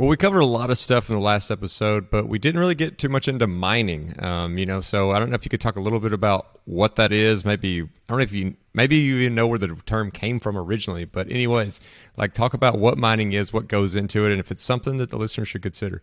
Well, we covered a lot of stuff in the last episode, but we didn't really get too much into mining. So I don't know if you could talk a little bit about what that is. Maybe I don't know if you maybe you even know where the term came from originally. But anyways, like talk about what mining is, what goes into it, and if it's something that the listener should consider.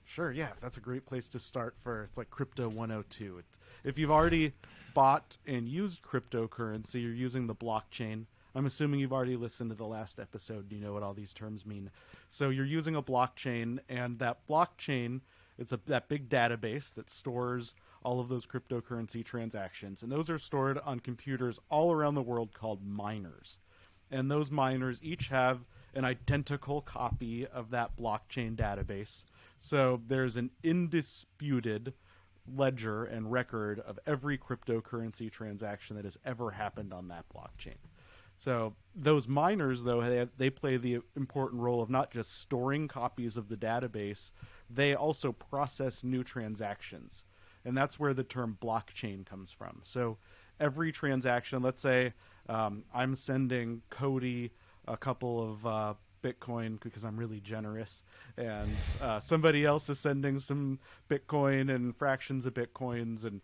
Sure, yeah, that's a great place to start for it's like Crypto 102. If you've already bought and used cryptocurrency, you're using the blockchain. I'm assuming you've already listened to the last episode. You know what all these terms mean. So you're using a blockchain, and that blockchain, that big database that stores all of those cryptocurrency transactions. And those are stored on computers all around the world called miners. And those miners each have an identical copy of that blockchain database. So there's an indisputed ledger and record of every cryptocurrency transaction that has ever happened on that blockchain. So those miners, though, they play the important role of not just storing copies of the database, they also process new transactions. And that's where the term blockchain comes from. So every transaction, let's say I'm sending Cody a couple of Bitcoin because I'm really generous, and somebody else is sending some Bitcoin and fractions of Bitcoins, and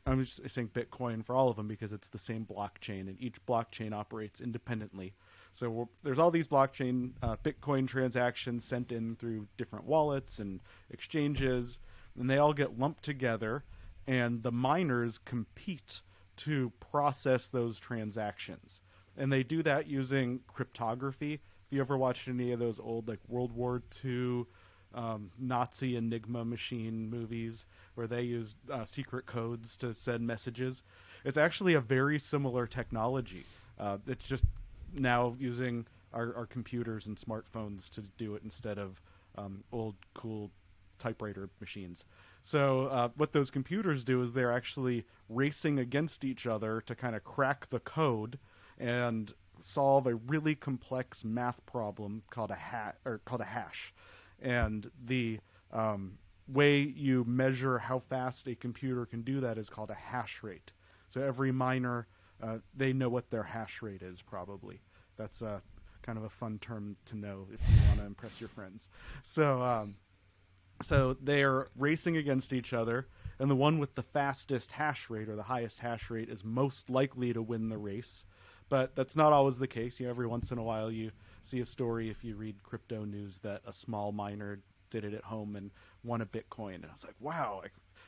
I'm just saying Bitcoin for all of them because it's the same blockchain, and each blockchain operates independently. So there's all these blockchain Bitcoin transactions sent in through different wallets and exchanges, and they all get lumped together, and the miners compete to process those transactions. And they do that using cryptography. If you ever watched any of those old like World War II Nazi Enigma machine movies where they used secret codes to send messages, it's actually a very similar technology. It's just now using our computers and smartphones to do it instead of old cool typewriter machines. So what those computers do is they're actually racing against each other to kind of crack the code and solve a really complex math problem called a hash. And the way you measure how fast a computer can do that is called a hash rate. So every miner, they know what their hash rate is probably. That's kind of a fun term to know if you want to impress your friends. So they're racing against each other, and the one with the fastest hash rate or the highest hash rate is most likely to win the race. But that's not always the case. Every once in a while you see a story if you read crypto news that a small miner did it at home and won a Bitcoin. And I was like, wow,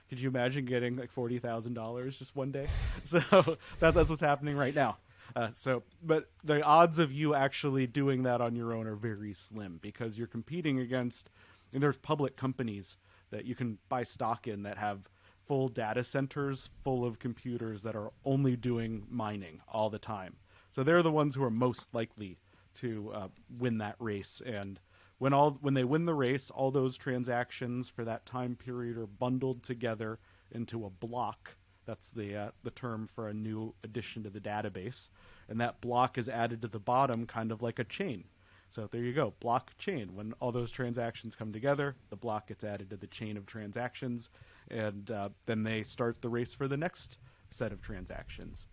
could you imagine getting like $40,000 just one day? So that's what's happening right now. But the odds of you actually doing that on your own are very slim because you're competing against, and there's public companies that you can buy stock in that have full data centers full of computers that are only doing mining all the time. So they're the ones who are most likely to win that race. And when they win the race, all those transactions for that time period are bundled together into a block. That's the term for a new addition to the database. And that block is added to the bottom kind of like a chain. So there you go, blockchain. When all those transactions come together, the block gets added to the chain of transactions, and then they start the race for the next set of transactions.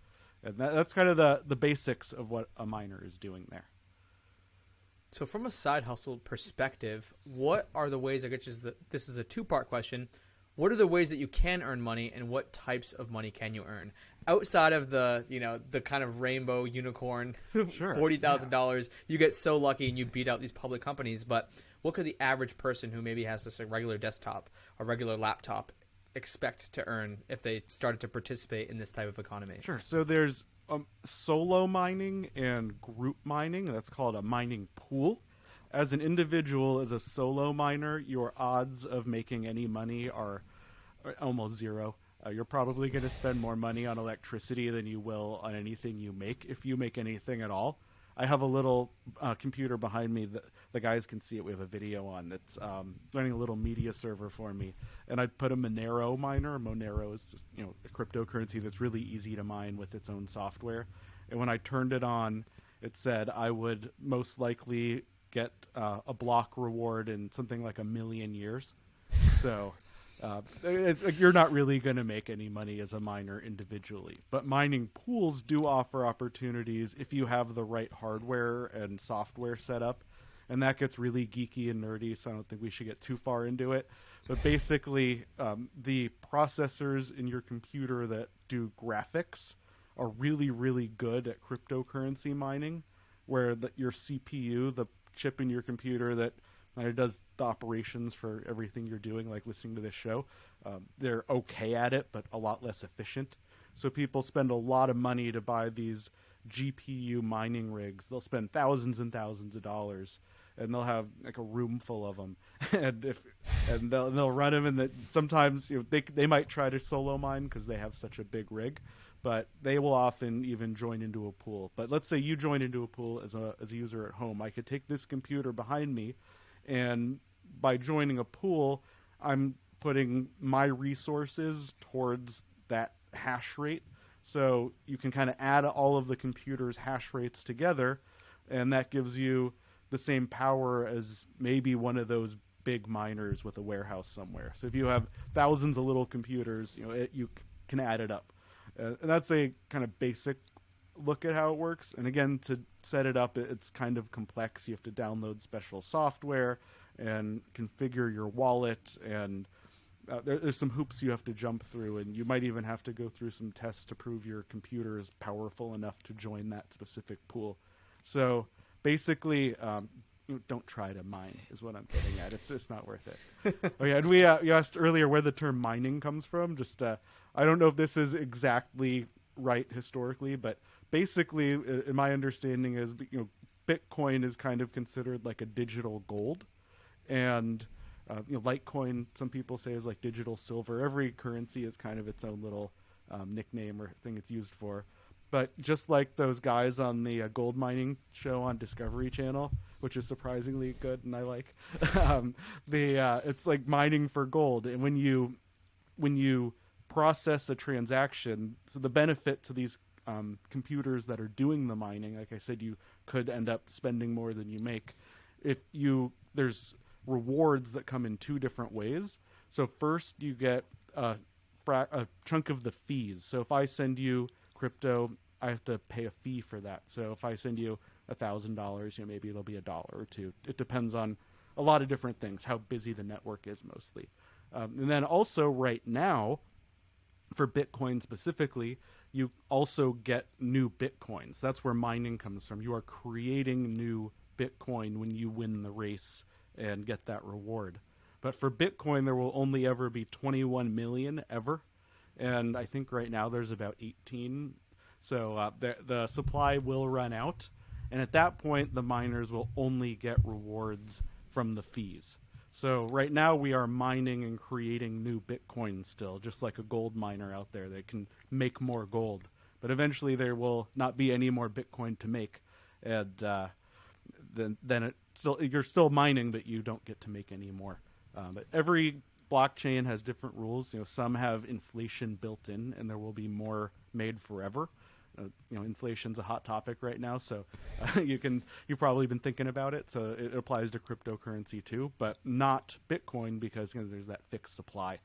And that's kind of the basics of what a miner is doing there. So from a side hustle perspective, what are the ways, this is a two-part question. What are the ways that you can earn money, and what types of money can you earn? Outside of the kind of rainbow unicorn, Sure, $40,000, you get so lucky and you beat out these public companies. But what could the average person who maybe has just a regular desktop, a regular laptop, expect to earn if they started to participate in this type of economy? Sure. So there's solo mining and group mining. That's called a mining pool. As an individual, as a solo miner, your odds of making any money are almost zero. You're probably going to spend more money on electricity than you will on anything you make, if you make anything at all. I have a little computer behind me that the guys can see it. We have a video on that's running a little media server for me. And I'd put a Monero miner. Monero is just a cryptocurrency that's really easy to mine with its own software. And when I turned it on, it said I would most likely get a block reward in something like 1 million years. So you're not really going to make any money as a miner individually. But mining pools do offer opportunities if you have the right hardware and software set up. and that gets really geeky and nerdy, so I don't think we should get too far into it. But basically, the processors in your computer that do graphics are really, really good at cryptocurrency mining, where your CPU, the chip in your computer that does the operations for everything you're doing, like listening to this show, they're okay at it, but a lot less efficient. So people spend a lot of money to buy these GPU mining rigs. They'll spend thousands and thousands of dollars, and they'll have like a room full of them, and they'll run them. And sometimes they might try to solo mine because they have such a big rig, but they will often even join into a pool. But let's say you join into a pool as a user at home. I could take this computer behind me, and by joining a pool, I'm putting my resources towards that hash rate. So you can kind of add all of the computer's hash rates together, and that gives you the same power as maybe one of those big miners with a warehouse somewhere. So if you have thousands of little computers, you can add it up. And that's a kind of basic look at how it works. And again, to set it up, it's kind of complex. You have to download special software and configure your wallet, and there's some hoops you have to jump through, and you might even have to go through some tests to prove your computer is powerful enough to join that specific pool. So basically, don't try to mine is what I'm getting at. It's not worth it. Oh yeah, and you asked earlier where the term mining comes from. Just I don't know if this is exactly right historically, but basically, in my understanding is Bitcoin is kind of considered like a digital gold, and Litecoin, some people say, is like digital silver. Every currency is kind of its own little nickname or thing it's used for. But just like those guys on the gold mining show on Discovery Channel, which is surprisingly good and I like, it's like mining for gold. And when you process a transaction, so the benefit to these computers that are doing the mining, like I said, you could end up spending more than you make. There's rewards that come in two different ways. So first you get a chunk of the fees. So if I send you crypto, I have to pay a fee for that. So if I send you $1,000, maybe it'll be $1 or $2. It depends on a lot of different things, how busy the network is mostly. And then also right now, for Bitcoin specifically, you also get new Bitcoins. That's where mining comes from. You are creating new Bitcoin when you win the race and get that reward. But for Bitcoin, there will only ever be 21 million ever. And I think right now there's about 18. So the supply will run out. And at that point, the miners will only get rewards from the fees. So right now we are mining and creating new Bitcoin still, just like a gold miner out there that can make more gold. But eventually there will not be any more Bitcoin to make. And then you're still mining, but you don't get to make any more. But every blockchain has different rules. Some have inflation built in, and there will be more made forever. Inflation's a hot topic right now, so you've probably been thinking about it. So it applies to cryptocurrency too, but not Bitcoin because there's that fixed supply.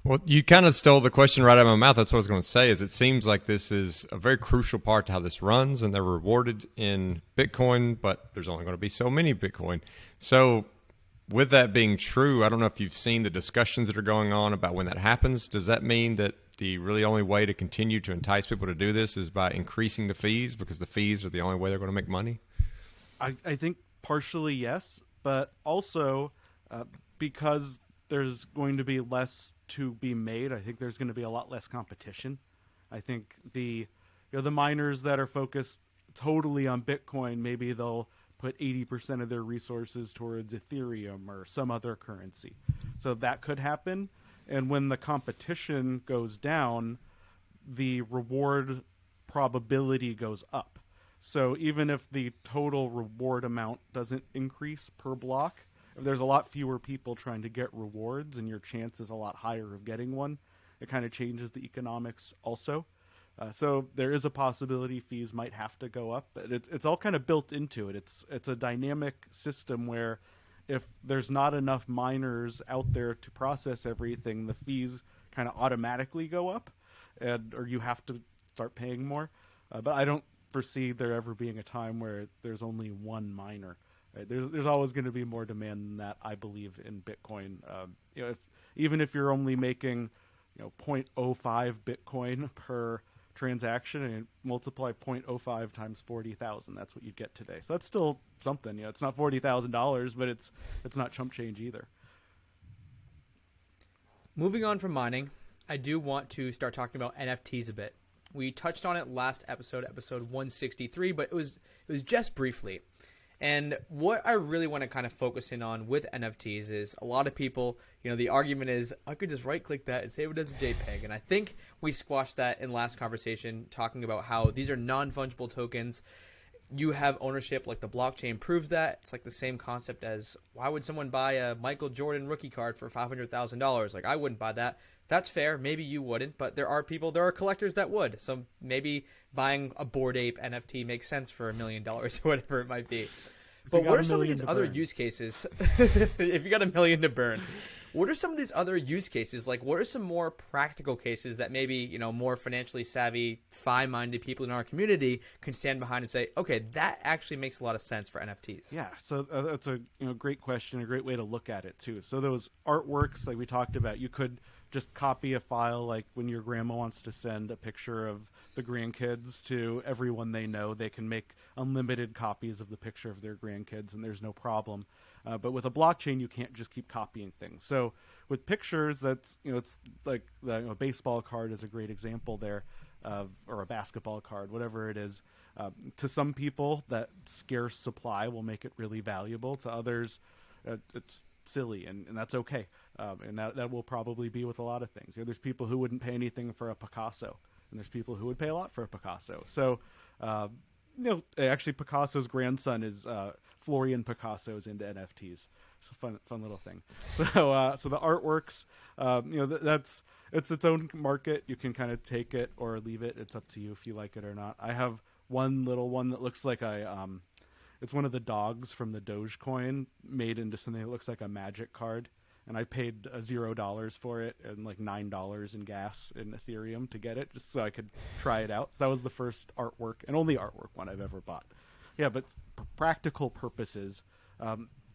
Well, you kind of stole the question right out of my mouth. That's what I was going to say. Is it seems like this is a very crucial part to how this runs, and they're rewarded in Bitcoin, but there's only going to be so many Bitcoin. So, with that being true, I don't know if you've seen the discussions that are going on about when that happens. Does that mean that the really only way to continue to entice people to do this is by increasing the fees, because the fees are the only way they're going to make money? I think partially yes, but also because there's going to be less to be made. I think there's going to be a lot less competition. I think the miners that are focused totally on Bitcoin, maybe they'll put 80% of their resources towards Ethereum or some other currency. So that could happen. And when the competition goes down, the reward probability goes up. So even if the total reward amount doesn't increase per block, if there's a lot fewer people trying to get rewards and your chance is a lot higher of getting one, it kind of changes the economics also. So there is a possibility fees might have to go up, but it's all kind of built into it. It's a dynamic system where if there's not enough miners out there to process everything, the fees kind of automatically go up, or you have to start paying more. But I don't foresee there ever being a time where there's only one miner. Right? There's always going to be more demand than that, I believe, in Bitcoin. Even if you're only making 0.05 Bitcoin per transaction and multiply 0.05 times 40,000, that's what you get today. So that's still something. It's not $40,000, but it's not chump change either. Moving on from mining, I do want to start talking about NFTs a bit. We touched on it last episode 163, but it was just briefly. And what I really want to kind of focus in on with NFTs is a lot of people, the argument is I could just right click that and save it as a JPEG. And I think we squashed that in last conversation, talking about how these are non-fungible tokens. You have ownership, like the blockchain proves that. It's like the same concept as why would someone buy a Michael Jordan rookie card for $500,000? Like I wouldn't buy that. That's fair. Maybe you wouldn't, but there are collectors that would. So maybe buying a Bored Ape NFT makes sense for $1 million or whatever it might be. But what are some of these other use cases? If you got $1 million to burn, what are some of these other use cases? Like, what are some more practical cases that maybe, more financially savvy, FI-minded people in our community can stand behind and say, okay, that actually makes a lot of sense for NFTs? Yeah, so that's a great question, a great way to look at it too. So those artworks, like we talked about, you could just copy a file, like when your grandma wants to send a picture of the grandkids to everyone they know, they can make unlimited copies of the picture of their grandkids, and there's no problem. But with a blockchain, you can't just keep copying things. So with pictures, that's it's like a baseball card is a great example there, or a basketball card, whatever it is. To some people, that scarce supply will make it really valuable. To others, it's silly, and that's okay. And that will probably be with a lot of things. There's people who wouldn't pay anything for a Picasso, and there's people who would pay a lot for a Picasso. So, actually, Picasso's grandson is Florian Picasso's into NFTs. It's a fun little thing. So the artworks, it's its own market. You can kind of take it or leave it. It's up to you if you like it or not. I have one little one that looks like it's one of the dogs from the Dogecoin made into something that looks like a magic card. And I paid $0 for it and like $9 in gas in Ethereum to get it, just so I could try it out. So that was the first artwork and only artwork one I've ever bought. Yeah, but for practical purposes,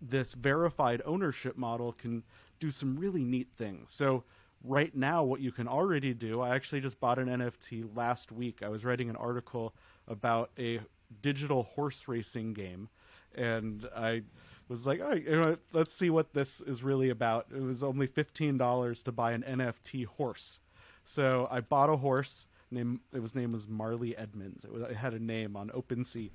this verified ownership model can do some really neat things. So right now, what you can already do, I actually just bought an NFT last week. I was writing an article about a digital horse racing game, and I was like, all right, let's see what this is really about. It was only $15 to buy an NFT horse. So I bought a horse. His name was Marley Edmonds. It had a name on OpenSea.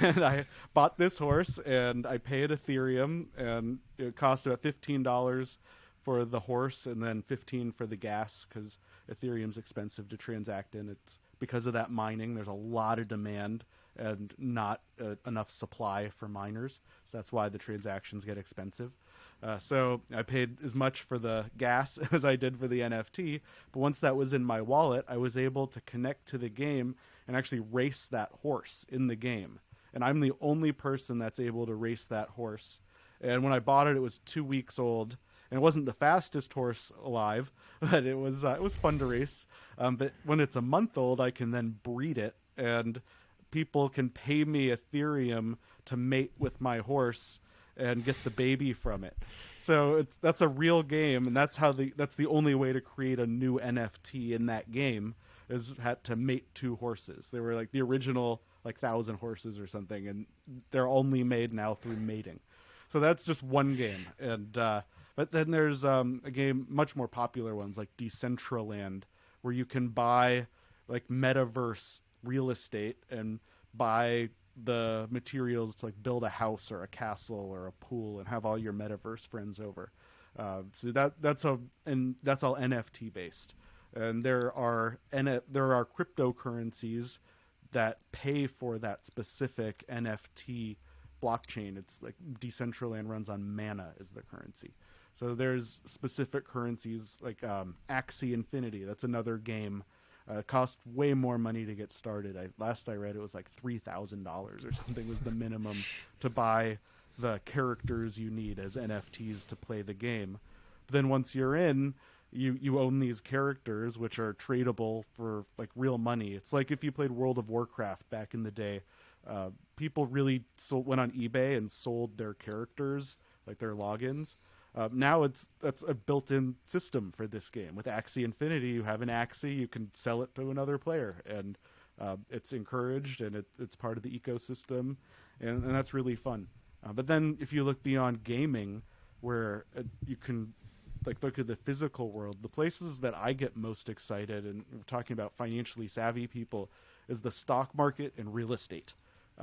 And I bought this horse, and I paid Ethereum, and it cost about $15 for the horse and then $15 for the gas, because Ethereum's expensive to transact in. It's because of that mining. There's a lot of demand and not enough supply for miners. So that's why the transactions get expensive. So I paid as much for the gas as I did for the NFT. But once that was in my wallet, I was able to connect to the game and actually race that horse in the game. And I'm the only person that's able to race that horse. And when I bought it, it was 2 weeks old. And it wasn't the fastest horse alive, but it was fun to race. But when it's a month old, I can then breed it, and people can pay me Ethereum to mate with my horse and get the baby from it. So that's a real game, and that's the only way to create a new NFT in that game is had to mate two horses. They were like the original 1,000 horses or something, and they're only made now through mating. So that's just one game, and but then there's a game, much more popular ones like Decentraland, where you can buy like metaverse real estate and buy the materials to build a house or a castle or a pool and have all your metaverse friends over. So that's all NFT based, and there are cryptocurrencies that pay for that specific NFT blockchain. It's like Decentraland runs on Mana as the currency. So there's specific currencies like Axie Infinity. That's another game. Cost way more money to get started. Last I read, it was like $3,000 or something was the minimum to buy the characters you need as NFTs to play the game. But then once you're in, you own these characters which are tradable for like real money. It's like if you played World of Warcraft back in the day. People really went on eBay and sold their characters, like their logins. Now that's a built-in system for this game. With Axie Infinity, you have an Axie, you can sell it to another player, and it's encouraged, and it's part of the ecosystem, and that's really fun. But then if you look beyond gaming, where you can like look at the physical world, the places that I get most excited, and we're talking about financially savvy people, is the stock market and real estate.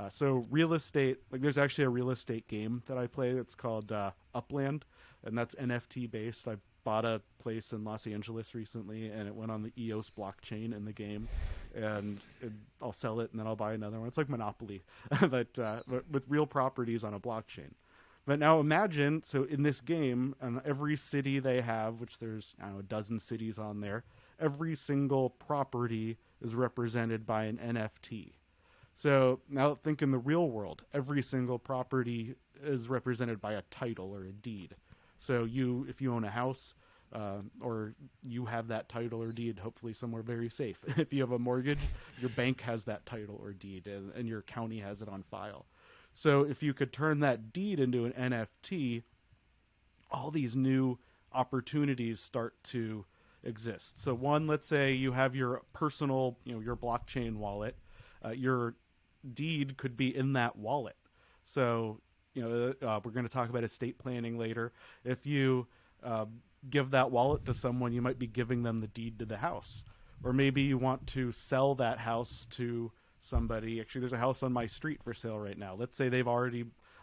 So real estate, like there's actually a real estate game that I play that's called Upland, and that's NFT based. I bought a place in Los Angeles recently, and it went on the EOS blockchain in the game, and I'll sell it and then I'll buy another one. It's like Monopoly, but with real properties on a blockchain. But now imagine, so in this game, every city they have, which there's, I don't know, a dozen cities on there, every single property is represented by an NFT. So now think in the real world, every single property is represented by a title or a deed. So if you own a house, or you have that title or deed, hopefully somewhere very safe. If you have a mortgage, your bank has that title or deed, and your county has it on file. So if you could turn that deed into an NFT, all these new opportunities start to exist. So one, let's say you have your personal, your blockchain wallet. Your deed could be in that wallet. So, we're going to talk about estate planning later. If you give that wallet to someone, you might be giving them the deed to the house. Or maybe you want to sell that house to somebody. Actually, there's a house on my street for sale right now. Let's say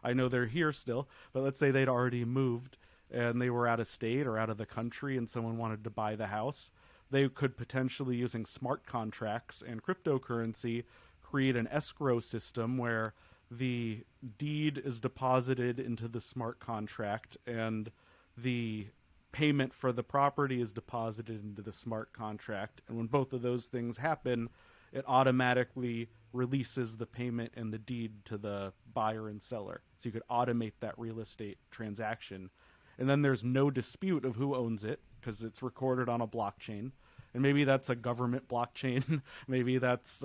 I know they're here still, but let's say they'd already moved and they were out of state or out of the country and someone wanted to buy the house. They could potentially, using smart contracts and cryptocurrency, create an escrow system where the deed is deposited into the smart contract and the payment for the property is deposited into the smart contract. And when both of those things happen, it automatically releases the payment and the deed to the buyer and seller. So you could automate that real estate transaction. And then there's no dispute of who owns it because it's recorded on a blockchain. And maybe that's a government blockchain. Maybe that's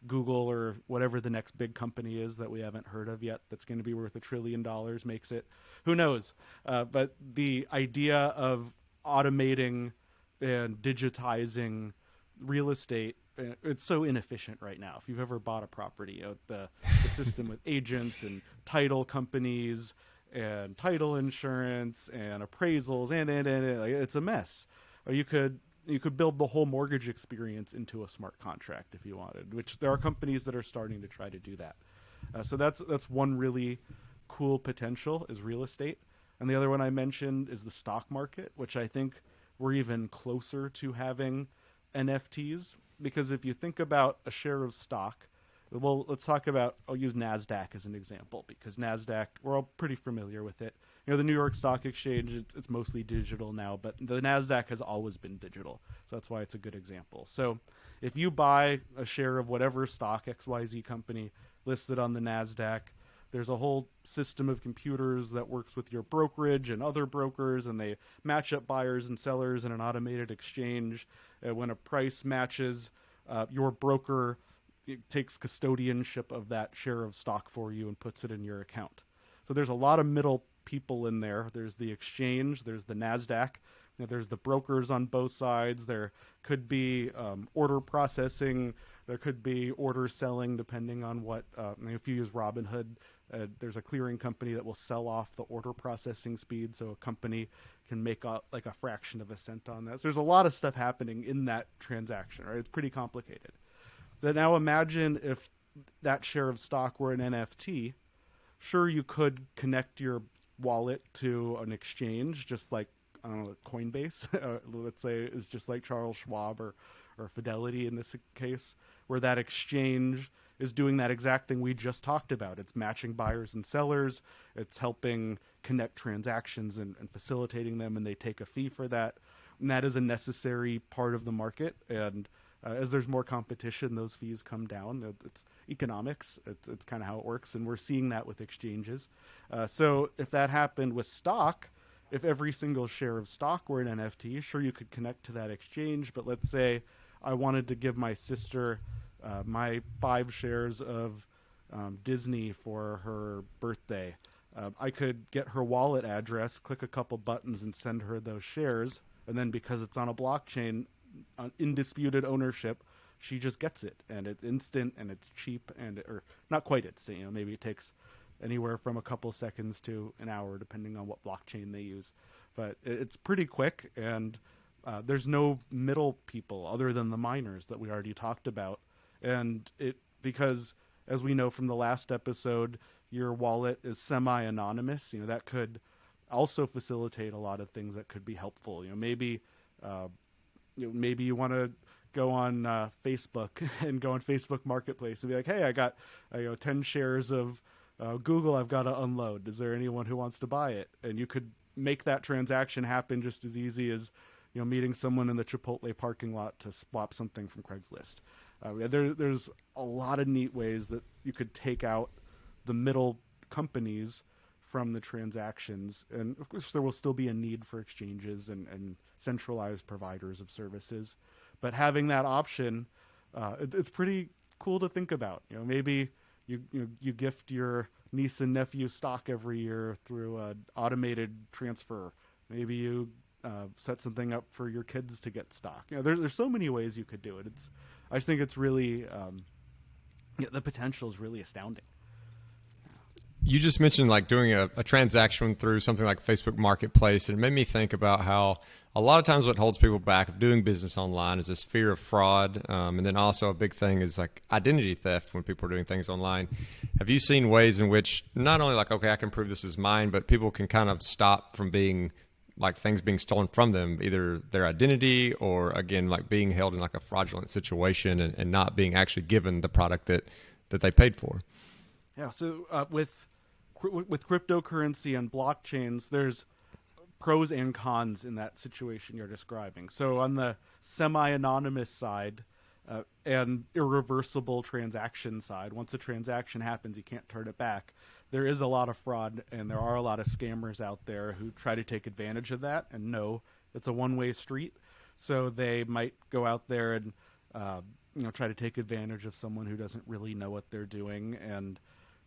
Google or whatever the next big company is that we haven't heard of yet that's going to be worth $1 trillion makes it. Who knows? But the idea of automating and digitizing real estate, it's so inefficient right now. If you've ever bought a property, the system with agents and title companies and title insurance and appraisals and it's a mess. Or you could build the whole mortgage experience into a smart contract if you wanted, which there are companies that are starting to try to do that. So that's one really cool potential is real estate. And the other one I mentioned is the stock market, which I think we're even closer to having NFTs. Because if you think about a share of stock, well, let's talk about, I'll use NASDAQ as an example, because NASDAQ, we're all pretty familiar with it. The New York Stock Exchange, it's mostly digital now, but the NASDAQ has always been digital. So that's why it's a good example. So if you buy a share of whatever stock, XYZ company, listed on the NASDAQ, there's a whole system of computers that works with your brokerage and other brokers, and they match up buyers and sellers in an automated exchange. When a price matches, your broker takes custodianship of that share of stock for you and puts it in your account. So there's a lot of middle people in there. There's the exchange, there's the NASDAQ, there's the brokers on both sides. There could be order processing, there could be order selling, depending on what, if you use Robinhood, there's a clearing company that will sell off the order processing speed, so a company can make like a fraction of a cent on that. So there's a lot of stuff happening in that transaction, right? It's pretty complicated. But now imagine if that share of stock were an NFT. Sure, you could connect your wallet to an exchange, just like, I don't know, Coinbase, let's say, is just like Charles Schwab or Fidelity in this case, where that exchange is doing that exact thing we just talked about. It's matching buyers and sellers. It's helping connect transactions and facilitating them, and they take a fee for that. And that is a necessary part of the market. And as there's more competition, those fees come down. It's economics. It's kind of how it works. And we're seeing that with exchanges. So if that happened with stock, if every single share of stock were an NFT, sure, you could connect to that exchange. But let's say I wanted to give my sister my 5 shares of Disney for her birthday. I could get her wallet address, click a couple buttons, and send her those shares. And then because it's on a blockchain, indisputed ownership, she just gets it, and it's instant and it's cheap, or not quite instant. Maybe it takes anywhere from a couple seconds to an hour, depending on what blockchain they use. But it's pretty quick, and there's no middle people other than the miners that we already talked about. And because as we know from the last episode, your wallet is semi-anonymous. That could also facilitate a lot of things that could be helpful. Maybe you want to go on Facebook and go on Facebook Marketplace and be like, hey, I got 10 shares of Google I've got to unload. Is there anyone who wants to buy it? And you could make that transaction happen just as easy as meeting someone in the Chipotle parking lot to swap something from Craigslist. There's a lot of neat ways that you could take out the middle companies from the transactions. And of course, there will still be a need for exchanges and centralized providers of services. But having that option, it's pretty cool to think about. Maybe you gift your niece and nephew stock every year through an automated transfer. Maybe you set something up for your kids to get stock. There's so many ways you could do it. I think it's really the potential is really astounding. You just mentioned like doing a transaction through something like Facebook Marketplace, and it made me think about how a lot of times what holds people back of doing business online is this fear of fraud, and then also a big thing is like identity theft when people are doing things online. Have you seen ways in which not only like, okay, I can prove this is mine, but people can kind of stop from being like things being stolen from them, either their identity or again like being held in like a fraudulent situation and not being actually given the product that they paid for? Yeah, so with cryptocurrency and blockchains, there's pros and cons in that situation you're describing. So on the semi-anonymous side and irreversible transaction side, once a transaction happens, you can't turn it back. There is a lot of fraud, and there are a lot of scammers out there who try to take advantage of that. And no, it's a one-way street. So they might go out there and try to take advantage of someone who doesn't really know what they're doing and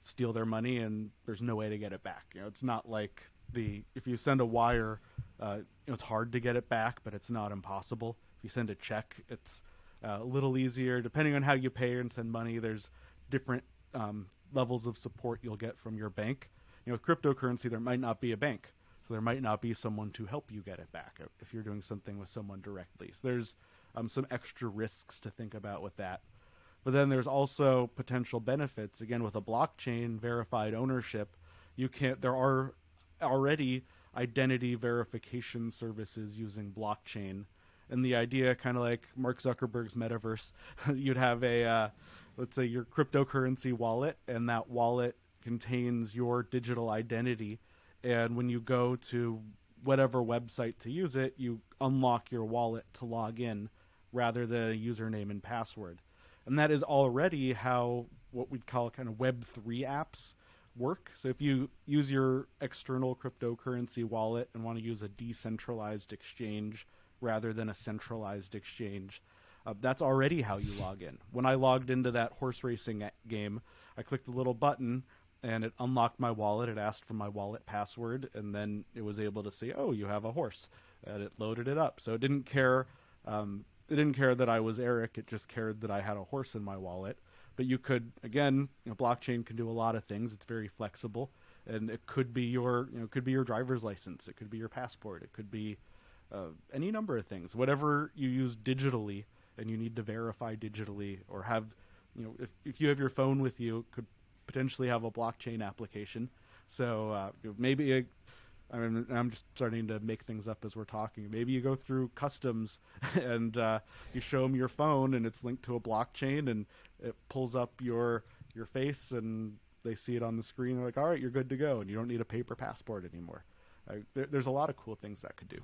steal their money, and there's no way to get it back. It's not like if you send a wire, it's hard to get it back, but it's not impossible. If you send a check, it's a little easier. Depending on how you pay and send money, there's different levels of support you'll get from your bank. With cryptocurrency, there might not be a bank, so there might not be someone to help you get it back if you're doing something with someone directly. So there's some extra risks to think about with that. But then there's also potential benefits. Again, with a blockchain verified ownership, there are already identity verification services using blockchain. And the idea, kind of like Mark Zuckerberg's metaverse, you'd have let's say your cryptocurrency wallet, and that wallet contains your digital identity. And when you go to whatever website to use it, you unlock your wallet to log in rather than a username and password. And that is already how what we'd call kind of Web3 apps work. So if you use your external cryptocurrency wallet and want to use a decentralized exchange rather than a centralized exchange, that's already how you log in. When I logged into that horse racing game, I clicked a little button and it unlocked my wallet. It asked for my wallet password, and then it was able to say, oh, you have a horse. And it loaded it up. So it didn't care. It didn't care that I was Eric. It just cared that I had a horse in my wallet. But you could, again, blockchain can do a lot of things. It's very flexible, and it could be your driver's license. It could be your passport. It could be any number of things. Whatever you use digitally, and you need to verify digitally, or have, if you have your phone with you, it could potentially have a blockchain application. So maybe I'm just starting to make things up as we're talking. Maybe you go through customs and you show them your phone, and it's linked to a blockchain, and it pulls up your face, and they see it on the screen. They're like, all right, you're good to go, and you don't need a paper passport anymore. There's a lot of cool things that could do.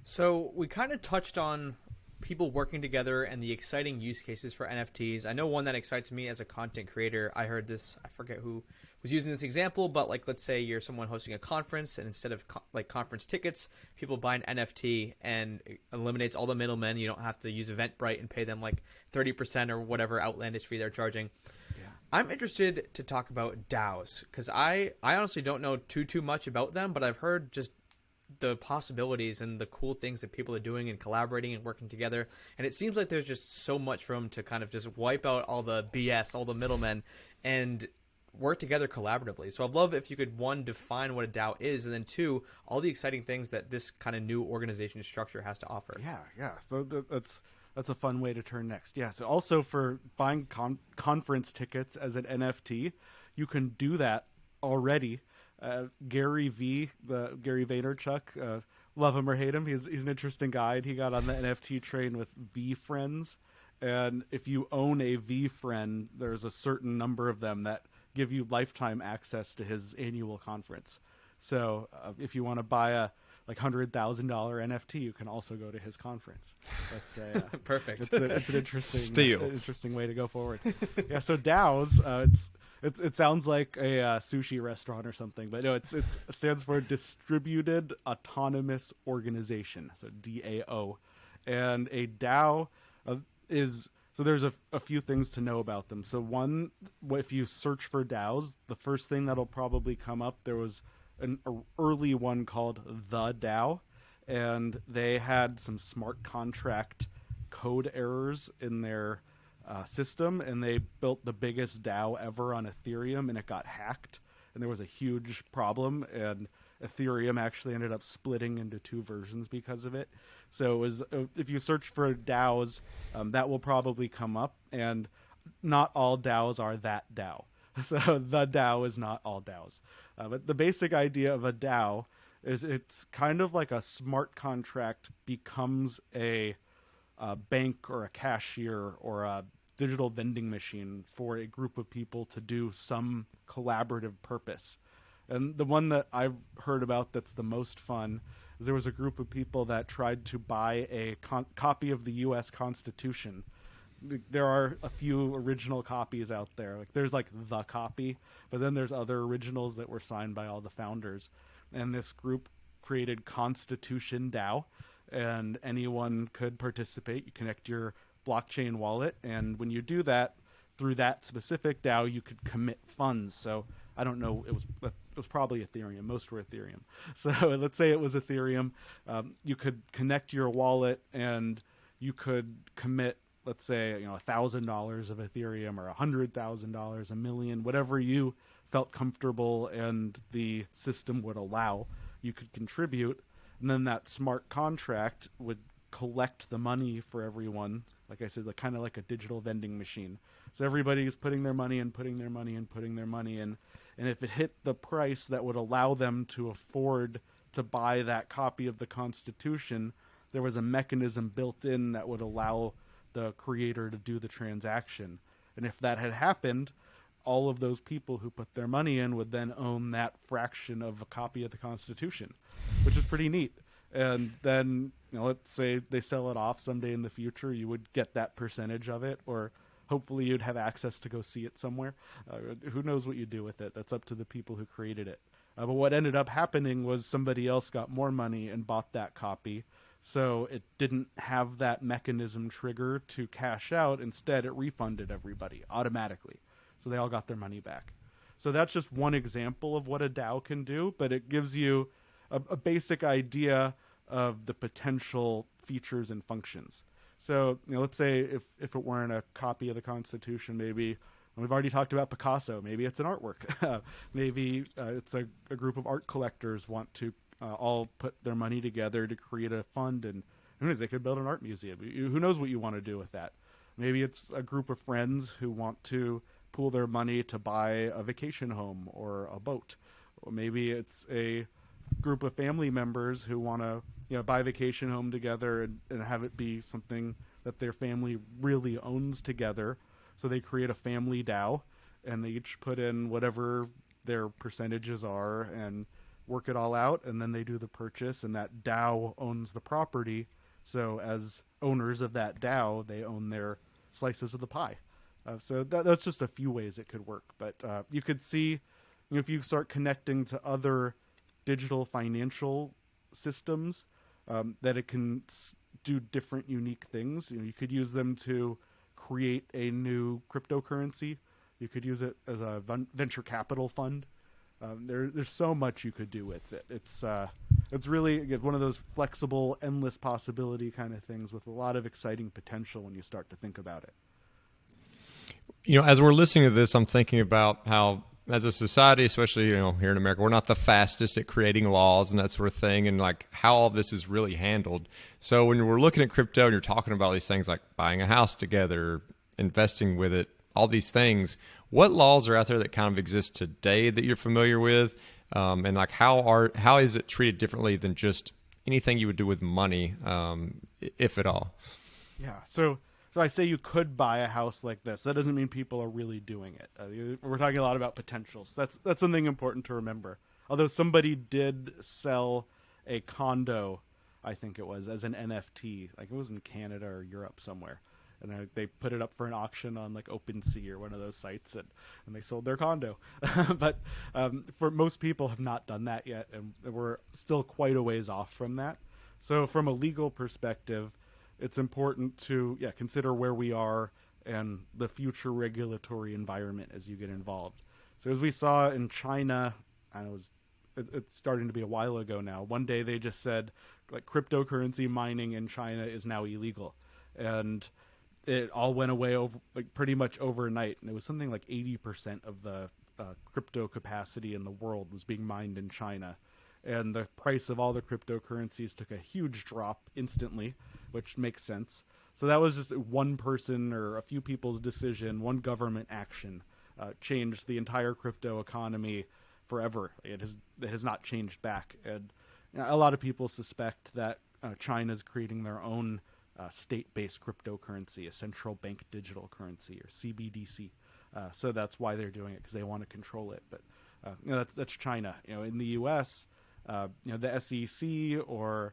So we kind of touched on people working together and the exciting use cases for NFTs. I know one that excites me as a content creator. I heard this, I forget who was using this example, but like, let's say you're someone hosting a conference, and instead of like conference tickets, people buy an NFT, and it eliminates all the middlemen. You don't have to use Eventbrite and pay them like 30% or whatever outlandish fee they're charging. I'm interested to talk about DAOs, because I honestly don't know too much about them, but I've heard just the possibilities and the cool things that people are doing and collaborating and working together. And it seems like there's just so much room to kind of just wipe out all the BS, all the middlemen, and work together collaboratively. So I'd love if you could, one, define what a DAO is, and then two, all the exciting things that this kind of new organization structure has to offer. Yeah. So that's a fun way to turn next. Yeah. So also for buying conference tickets as an NFT, you can do that already. Gary Vaynerchuk, love him or hate him, he's an interesting guy. And he got on the NFT train with V friends, and if you own a V friend, there's a certain number of them that give you lifetime access to his annual conference. So if you want to buy a like $100,000 NFT, you can also go to his conference. That's perfect. It's an interesting Steal. Interesting way to go forward. Yeah. So DAOs, it sounds like a sushi restaurant or something, but no, it stands for Distributed Autonomous Organization, so DAO, and a DAO so there's a few things to know about them. So one, if you search for DAOs, the first thing that'll probably come up, there was an early one called the DAO, and they had some smart contract code errors in their system, and they built the biggest DAO ever on Ethereum, and it got hacked, and there was a huge problem, and Ethereum actually ended up splitting into two versions because of it. So it was, if you search for DAOs, that will probably come up, and not all DAOs are that DAO. So the DAO is not all DAOs. But the basic idea of a DAO is it's kind of like a smart contract becomes a bank or a cashier or a digital vending machine for a group of people to do some collaborative purpose. And the one that I've heard about that's the most fun is there was a group of people that tried to buy a copy of the U.S. Constitution. There are a few original copies out there. Like there's like the copy, but then there's other originals that were signed by all the founders. And this group created Constitution DAO, and anyone could participate. You connect your blockchain wallet, and when you do that through that specific DAO, you could commit funds. So I don't know, it was probably Ethereum. Most were Ethereum. So let's say it was Ethereum. You could connect your wallet, and you could commit, let's say, $1,000 of Ethereum or $100,000, $1 million, whatever you felt comfortable and the system would allow. You could contribute, and then that smart contract would collect the money for everyone. Like I said, kind of like a digital vending machine. So everybody's putting their money in, putting their money in, putting their money in. And if it hit the price that would allow them to afford to buy that copy of the Constitution, there was a mechanism built in that would allow the creator to do the transaction. And if that had happened, all of those people who put their money in would then own that fraction of a copy of the Constitution, which is pretty neat. And then, let's say they sell it off someday in the future, you would get that percentage of it, or hopefully you'd have access to go see it somewhere. Who knows what you do with it? That's up to the people who created it. But what ended up happening was somebody else got more money and bought that copy. So it didn't have that mechanism trigger to cash out. Instead, it refunded everybody automatically. So they all got their money back. So that's just one example of what a DAO can do, but it gives you a basic idea of the potential features and functions. So, let's say if it weren't a copy of the Constitution, maybe, we've already talked about Picasso, maybe it's an artwork. Maybe it's a group of art collectors want to all put their money together to create a fund, and who knows, they could build an art museum. Who knows what you want to do with that? Maybe it's a group of friends who want to pool their money to buy a vacation home or a boat. Or maybe it's a group of family members who want to buy a vacation home together and have it be something that their family really owns together. So they create a family DAO, and they each put in whatever their percentages are and work it all out, and then they do the purchase, and that DAO owns the property, So as owners of that DAO, they own their slices of the pie. So that's just a few ways it could work. But you could see, if you start connecting to other digital financial systems, that it can do different unique things. You could use them to create a new cryptocurrency. You could use it as a venture capital fund. There's so much you could do with it. It's really one of those flexible, endless possibility kind of things with a lot of exciting potential when you start to think about it. As we're listening to this, I'm thinking about how, as a society, especially here in America, we're not the fastest at creating laws and that sort of thing, and like how all this is really handled. So when we're looking at crypto and you're talking about these things like buying a house together, investing with it, all these things, what laws are out there that kind of exist today that you're familiar with, and like how is it treated differently than just anything you would do with money, if at all? Yeah. So I say you could buy a house like this. That doesn't mean people are really doing it. We're talking a lot about potentials. That's something important to remember. Although somebody did sell a condo, I think it was, as an NFT. Like it was in Canada or Europe somewhere. And they put it up for an auction on like OpenSea or one of those sites, and they sold their condo. But for most people have not done that yet, and we're still quite a ways off from that. So from a legal perspective, it's important to consider where we are and the future regulatory environment as you get involved. So as we saw in China, it's starting to be a while ago now. One day they just said like cryptocurrency mining in China is now illegal, and it all went away pretty much overnight. And it was something like 80% of the crypto capacity in the world was being mined in China. And the price of all the cryptocurrencies took a huge drop instantly, which makes sense. So that was just one person or a few people's decision, one government action, changed the entire crypto economy forever. It has not changed back. And a lot of people suspect that China's creating their own state-based cryptocurrency, a central bank digital currency, or CBDC. So that's why they're doing it, because they want to control it. But that's China. In the U.S., the SEC or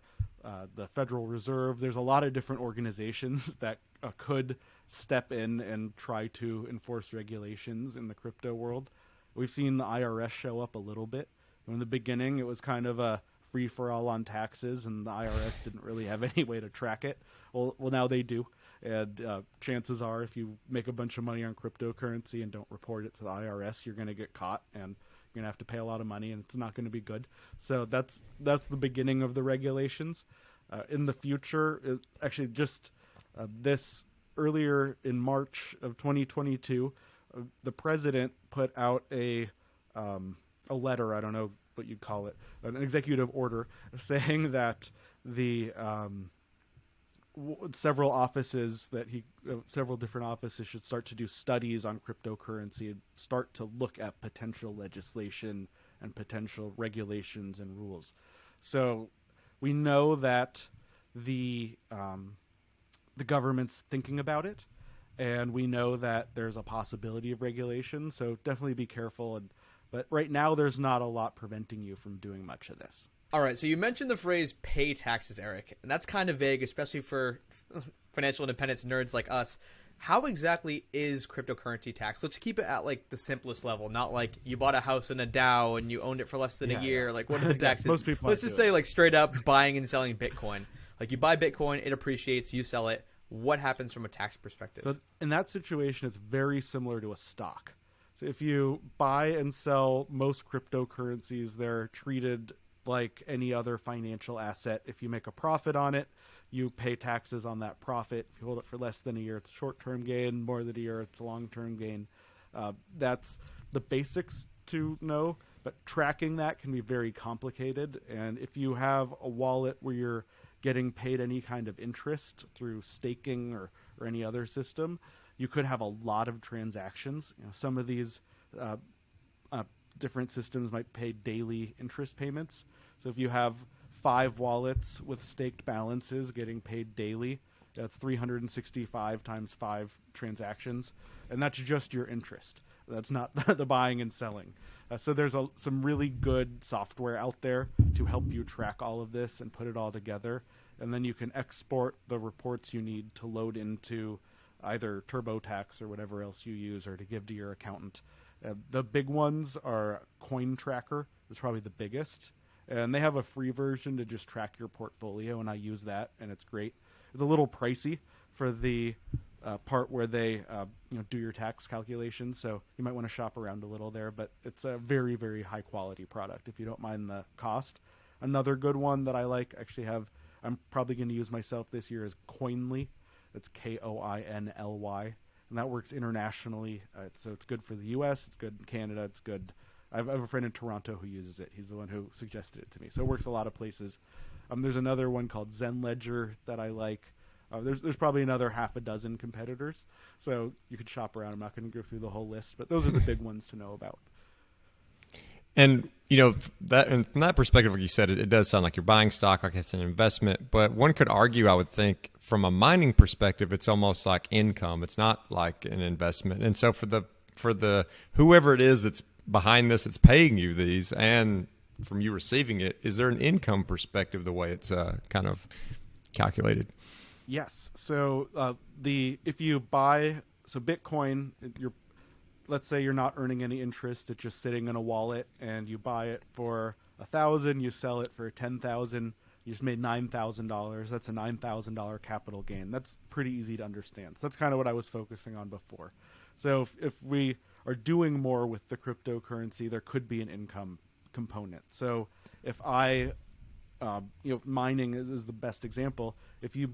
the Federal Reserve, there's a lot of different organizations that could step in and try to enforce regulations in the crypto world. We've seen the IRS show up a little bit. In the beginning, it was kind of a free-for-all on taxes, and the IRS didn't really have any way to track it. Well, now they do. And chances are, if you make a bunch of money on cryptocurrency and don't report it to the IRS, you're going to get caught, and you're going to have to pay a lot of money, and it's not going to be good. So that's the beginning of the regulations. In the future, actually just this earlier in March of 2022, the president put out a letter, I don't know what you'd call it, an executive order, saying that the several different offices should start to do studies on cryptocurrency and start to look at potential legislation and potential regulations and rules. So we know that the government's thinking about it, and we know that there's a possibility of regulation. So definitely be careful. But right now, there's not a lot preventing you from doing much of this. All right, so you mentioned the phrase pay taxes, Eric, and that's kind of vague, especially for financial independence nerds like us. How exactly is cryptocurrency taxed? Let's keep it at like the simplest level, not like you bought a house in a DAO and you owned it for less than a year. Like, what are the taxes? Most people Let's just say like straight up buying and selling Bitcoin. Like you buy Bitcoin, it appreciates, you sell it. What happens from a tax perspective? So in that situation, it's very similar to a stock. So if you buy and sell most cryptocurrencies, they're treated like any other financial asset. If you make a profit on it, you pay taxes on that profit. If you hold it for less than a year, it's a short-term gain. More than a year, it's a long-term gain. That's the basics to know, but tracking that can be very complicated. And if you have a wallet where you're getting paid any kind of interest through staking or any other system, you could have a lot of transactions. Some of these different systems might pay daily interest payments. So if you have 5 wallets with staked balances getting paid daily, that's 365 times 5 transactions, and that's just your interest. That's not the buying and selling. So there's some really good software out there to help you track all of this and put it all together. and then you can export the reports you need to load into either TurboTax or whatever else you use, or to give to your accountant. The big ones are Coin Tracker is probably the biggest, and they have a free version to just track your portfolio, and I use that, and it's great. It's a little pricey for the part where they do your tax calculations, so you might want to shop around a little there, but it's a very, very high quality product if you don't mind the cost. Another good one that I like, I'm probably going to use myself this year, is Coinly. It's Koinly, and that works internationally. So it's good for the U.S., it's good in Canada, it's good. I have a friend in Toronto who uses it. He's the one who suggested it to me. So it works a lot of places. There's another one called Zen Ledger that I like. There's probably another half a dozen competitors, so you could shop around. I'm not going to go through the whole list, but those are the big ones to know about. And and from that perspective, like you said, it does sound like you're buying stock, like it's an investment. But one could argue, I would think, from a mining perspective, it's almost like income. It's not like an investment. And so for the whoever it is that's behind this, it's paying you these, and from you receiving it, is there an income perspective the way it's kind of calculated? Yes. So if you buy Bitcoin, let's say you're not earning any interest, it's just sitting in a wallet, and you buy it for $1,000, you sell it for $10,000, you just made $9,000. That's a $9,000 capital gain. That's pretty easy to understand. So that's kind of what I was focusing on before. So if we are doing more with the cryptocurrency, there could be an income component. So if mining is the best example. If you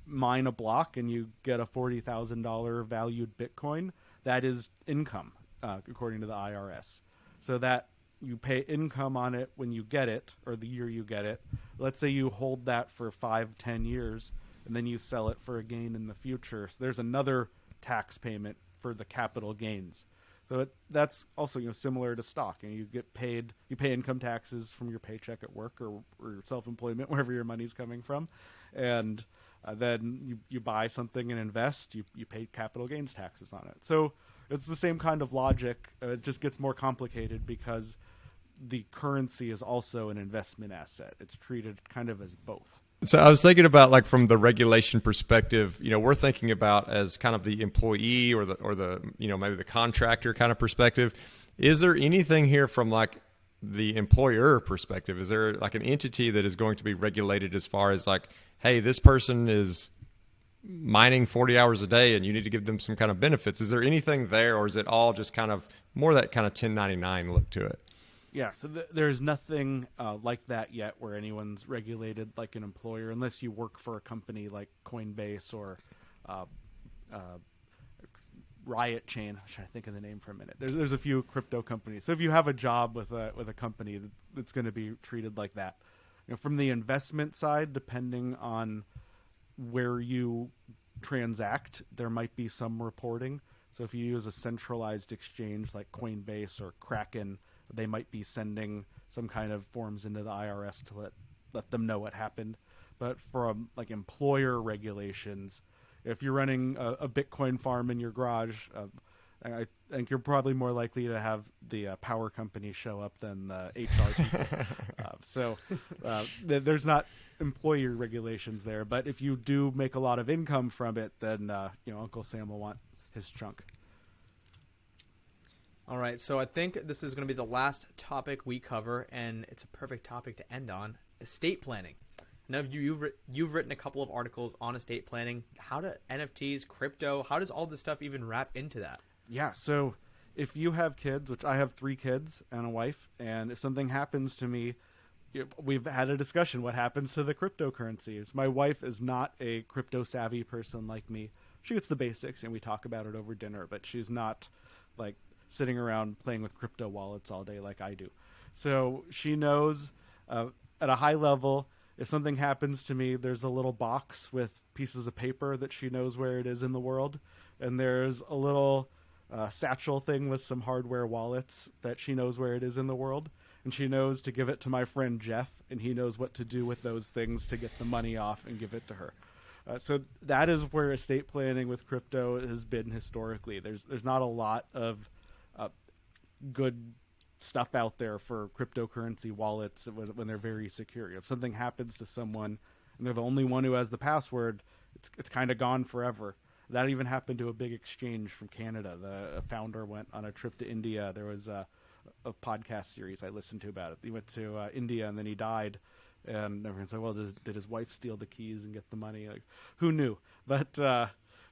mine a block and you get a $40,000 valued Bitcoin, that is income, according to the IRS. So that you pay income on it when you get it, or the year you get it. Let's say you hold that for 5-10 years, and then you sell it for a gain in the future. So there's another tax payment for the capital gains. So that's also similar to stock. You get paid, you pay income taxes from your paycheck at work or self-employment, wherever your money's coming from, and then you buy something and invest, you pay capital gains taxes on it. So it's the same kind of logic. It just gets more complicated because the currency is also an investment asset. It's treated kind of as both. So I was thinking about, like, from the regulation perspective, we're thinking about as kind of the employee or the maybe the contractor kind of perspective. Is there anything here from like the employer perspective? Is there like an entity that is going to be regulated as far as like, hey, this person is mining 40 hours a day and you need to give them some kind of benefits? Is there anything there, or is it all just kind of more that kind of 1099 look to it? Yeah, so there's nothing like that yet where anyone's regulated like an employer, unless you work for a company like Coinbase or Riot Chain. I'm trying to think of the name for a minute. There's a few crypto companies. So if you have a job with a company, that's going to be treated like that. From the investment side, depending on where you transact, there might be some reporting. So if you use a centralized exchange like Coinbase or Kraken, they might be sending some kind of forms into the IRS to let them know what happened. But from like employer regulations, if you're running a Bitcoin farm in your garage, I think you're probably more likely to have the power company show up than the HR people. There's not employer regulations there. But if you do make a lot of income from it, then Uncle Sam will want his chunk. All right, so I think this is going to be the last topic we cover, and it's a perfect topic to end on: estate planning. Now, you've written a couple of articles on estate planning. How do NFTs, crypto, how does all this stuff even wrap into that? Yeah, so if you have kids, which I have 3 kids and a wife, and if something happens to me, we've had a discussion. What happens to the cryptocurrencies? My wife is not a crypto savvy person like me. She gets the basics, and we talk about it over dinner, but she's not like sitting around playing with crypto wallets all day like I do. So she knows at a high level, if something happens to me, there's a little box with pieces of paper that she knows where it is in the world. And there's a little satchel thing with some hardware wallets that she knows where it is in the world. And she knows to give it to my friend Jeff, and he knows what to do with those things to get the money off and give it to her. So that is where estate planning with crypto has been historically. There's not a lot of good stuff out there for cryptocurrency wallets when they're very secure. If something happens to someone and they're the only one who has the password, it's kind of gone forever. That even happened to a big exchange from Canada. The founder went on a trip to India. There was a podcast series I listened to about it. He went to India and then he died. And everyone's like, well, did his wife steal the keys and get the money? Like, who knew? But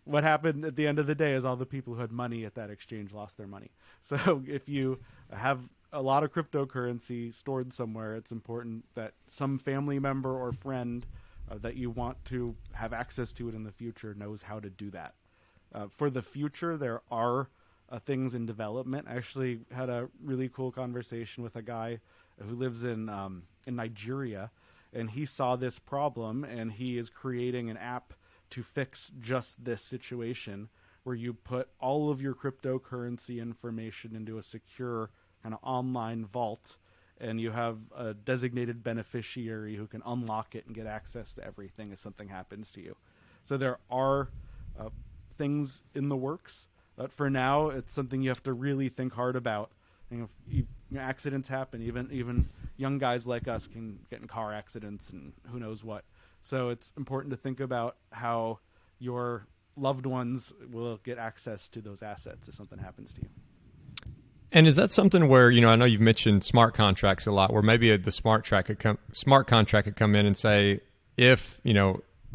what happened at the end of the day is all the people who had money at that exchange lost their money. So if you have a lot of cryptocurrency stored somewhere, it's important that some family member or friend that you want to have access to it in the future knows how to do that. For the future, there are things in development. I actually had a really cool conversation with a guy who lives in Nigeria, and he saw this problem, and he is creating an app to fix just this situation, where you put all of your cryptocurrency information into a secure kind of online vault, and you have a designated beneficiary who can unlock it and get access to everything if something happens to you. So there are things in the works, but for now, it's something you have to really think hard about. Accidents happen. Even young guys like us can get in car accidents and who knows what. So it's important to think about how your loved ones will get access to those assets if something happens to you. And is that something where, I know you've mentioned smart contracts a lot, where maybe the smart contract could come in and say, if,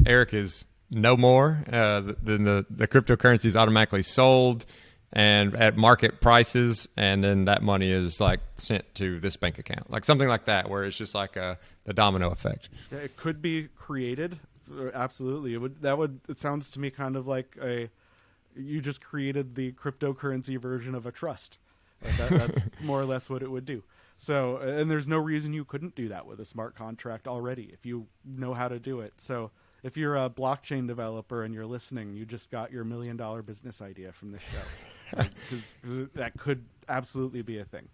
Eric is no more, then the cryptocurrency is automatically sold and at market prices, and then that money is like sent to this bank account, like something like that, where it's just like the domino effect. Yeah, it could be created. Absolutely. It sounds to me kind of like you just created the cryptocurrency version of a trust. That's more or less what it would do. So, and there's no reason you couldn't do that with a smart contract already if you know how to do it. So if you're a blockchain developer and you're listening, you just got your $1 million business idea from this show. Because that could absolutely be a thing.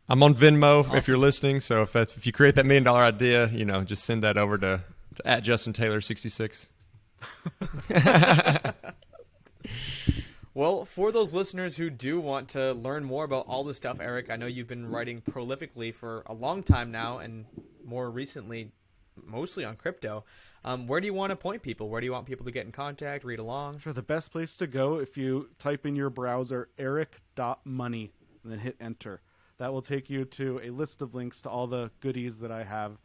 I'm on Venmo If you're listening. So if you create that $1 million idea, just send that over to @JustinTaylor66. Well, for those listeners who do want to learn more about all this stuff, Eric, I know you've been writing prolifically for a long time now, and more recently, mostly on crypto. Where do you want to point people? Where do you want people to get in contact, read along? Sure, the best place to go, if you type in your browser eric.money and then hit enter, that will take you to a list of links to all the goodies that I have.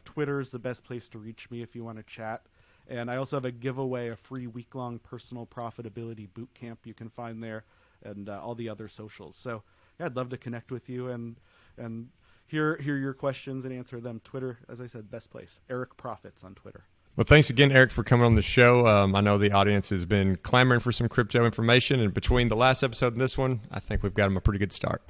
Twitter is the best place to reach me if you want to chat. And I also have a giveaway, a free week-long Personal Profitability Bootcamp you can find there, and all the other socials. So yeah, I'd love to connect with you and hear your questions and answer them. Twitter, as I said, best place. Eric Profits on Twitter. Well, thanks again, Eric, for coming on the show. I know the audience has been clamoring for some crypto information, and between the last episode and this one, I think we've got them a pretty good start.